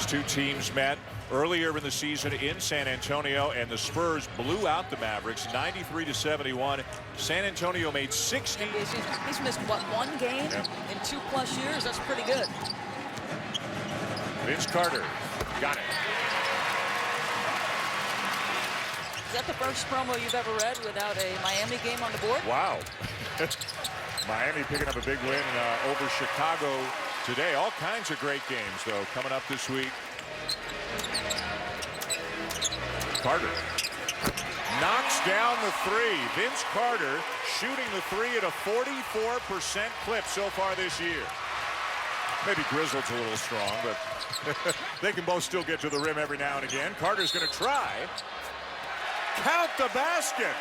These two teams met earlier in the season in San Antonio, and the Spurs blew out the Mavericks 93-71. San Antonio made 60. He's missed, what, one game in 2+ years? That's pretty good. Vince Carter got it. Is that the first promo you've ever read without a Miami game on the board? Wow. Miami picking up a big win over Chicago today. All kinds of great games, though, coming up this week. Carter knocks down the three. Vince Carter shooting the three at a 44% clip so far this year. Maybe Grizzle's a little strong, but they can both still get to the rim every now and again. Carter's going to try. Count the basket.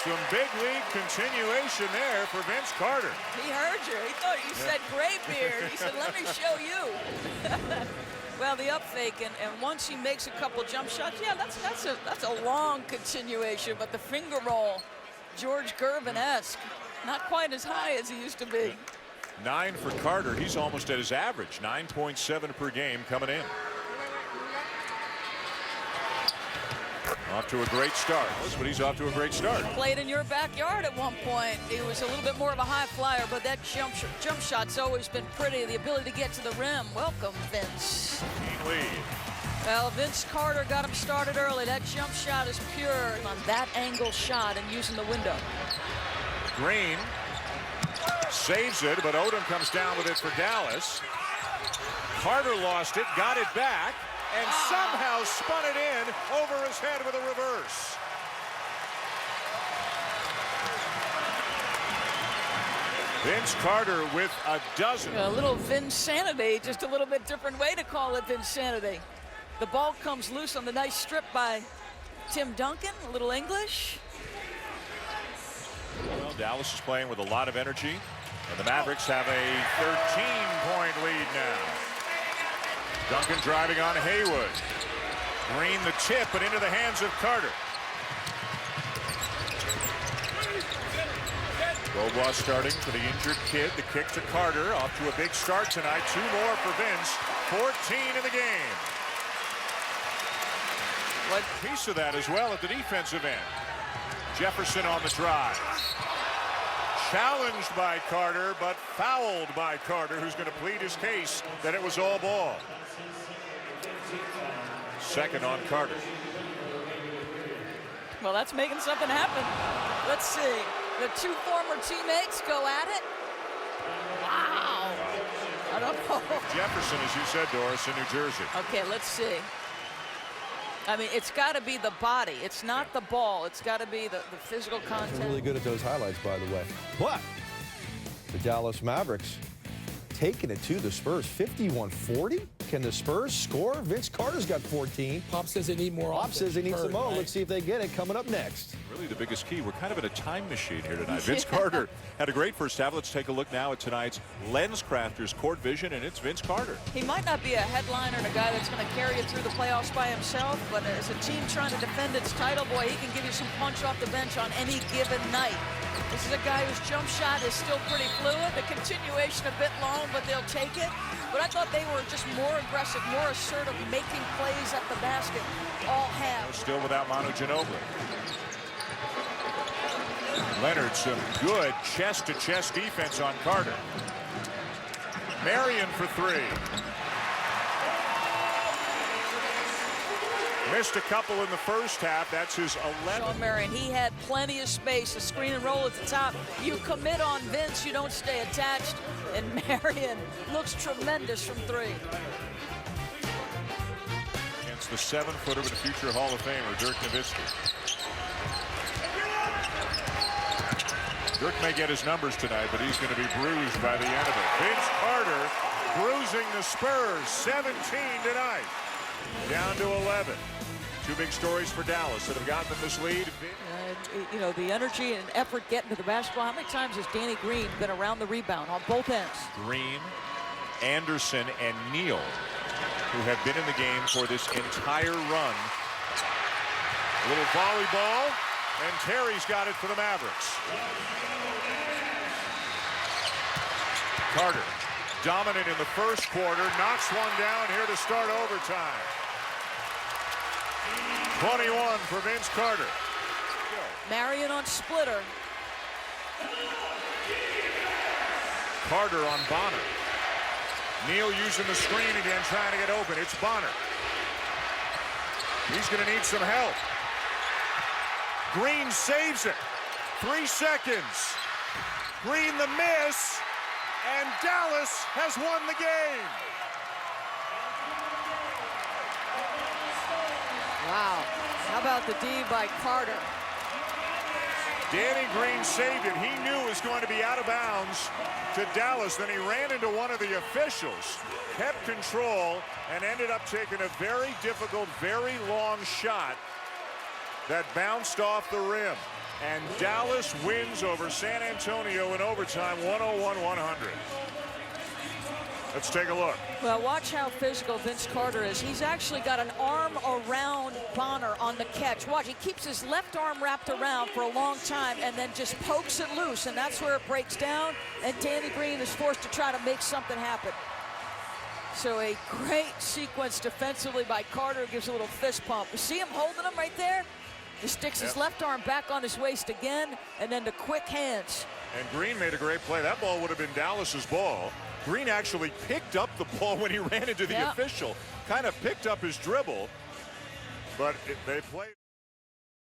Some big league continuation there for Vince Carter. He heard you. He thought you said gray beard. He said, let me show you. Well, the up fake, and once he makes a couple jump shots, yeah, that's a long continuation, but the finger roll, George Gervin-esque, not quite as high as he used to be. 9 for Carter. He's almost at his average, 9.7 per game coming in. Off to a great start. But he's off to a great start. Played in your backyard at one point. He was a little bit more of a high flyer, but that jump shot's always been pretty. The ability to get to the rim. Welcome, Vince. Keen lead. Well, Vince Carter got him started early. That jump shot is pure on that angle shot and using the window. Green saves it, but Odom comes down with it for Dallas. Carter lost it, got it back, and somehow spun it in over his head with a reverse. Vince Carter with a dozen. A little Vinsanity, just a little bit different way to call it Vinsanity. The ball comes loose on the nice strip by Tim Duncan, a little English. Well, Dallas is playing with a lot of energy, and the Mavericks have a 13-point lead now. Duncan driving on Haywood. Green the tip, but into the hands of Carter. Bobois starting for the injured kid. The kick to Carter. Off to a big start tonight. 2 more for Vince. 14 in the game. What piece of that as well at the defensive end. Jefferson on the drive. Challenged by Carter, but fouled by Carter, who's going to plead his case that it was all ball. Second on Carter. Well, that's making something happen. Let's see. The 2 former teammates go at it. Wow. I don't know. Jefferson, as you said, Doris, in New Jersey. Okay, let's see. I mean, it's got to be the body. It's not the ball. It's got to be the physical content. They're really good at those highlights, by the way. But the Dallas Mavericks taking it to the Spurs, 51-40. Can the Spurs score? Vince Carter's got 14. Pop says they need more. Pop says he needs some more. Right? Let's see if they get it coming up next. Really the biggest key. We're kind of in a time machine here tonight. Vince Carter had a great first half. Let's take a look now at tonight's Lens Crafters Court Vision, and it's Vince Carter. He might not be a headliner and a guy that's going to carry you through the playoffs by himself, but as a team trying to defend its title, boy, he can give you some punch off the bench on any given night. This is a guy whose jump shot is still pretty fluid. The continuation a bit long, but they'll take it. But I thought they were just more aggressive, more assertive, making plays at the basket all half. Still without Manu Ginobili. Leonard, some good chest-to-chest defense on Carter. Marion for 3. Missed a couple in the first half. That's his 11th. Shawn Marion, he had plenty of space. A screen and roll at the top. You commit on Vince, you don't stay attached. And Marion looks tremendous from 3. Against the 7-footer and future Hall of Famer, Dirk Nowitzki. Dirk may get his numbers tonight, but he's going to be bruised by the end of it. Vince Carter bruising the Spurs, 17 tonight. Down to 11. 2 big stories for Dallas that have gotten them this lead. You know, the energy and effort getting to the basketball. How many times has Danny Green been around the rebound on both ends? Green, Anderson, and Neal, who have been in the game for this entire run. A little volleyball, and Terry's got it for the Mavericks. Carter dominant in the first quarter. Knocks one down here to start overtime. 21 for Vince Carter. Marion on splitter. Carter on Bonner. Neal using the screen again, trying to get open. It's Bonner. He's going to need some help. Green saves it. 3 seconds. Green the miss, and Dallas has won the game. Wow. How about the D by Carter? Danny Green saved it. He knew it was going to be out of bounds to Dallas. Then he ran into one of the officials, kept control, and ended up taking a very difficult, very long shot that bounced off the rim. And Dallas wins over San Antonio in overtime, 101-100. Let's take a look. Well, watch how physical Vince Carter is. He's actually got an arm around Bonner on the catch. Watch, he keeps his left arm wrapped around for a long time and then just pokes it loose, and that's where it breaks down, and Danny Green is forced to try to make something happen. So a great sequence defensively by Carter. Gives a little fist pump. You see him holding him right there? He sticks his left arm back on his waist again, and then the quick hands. And Green made a great play. That ball would have been Dallas's ball. Green actually picked up the ball when he ran into the official. Kind of picked up his dribble, but they played.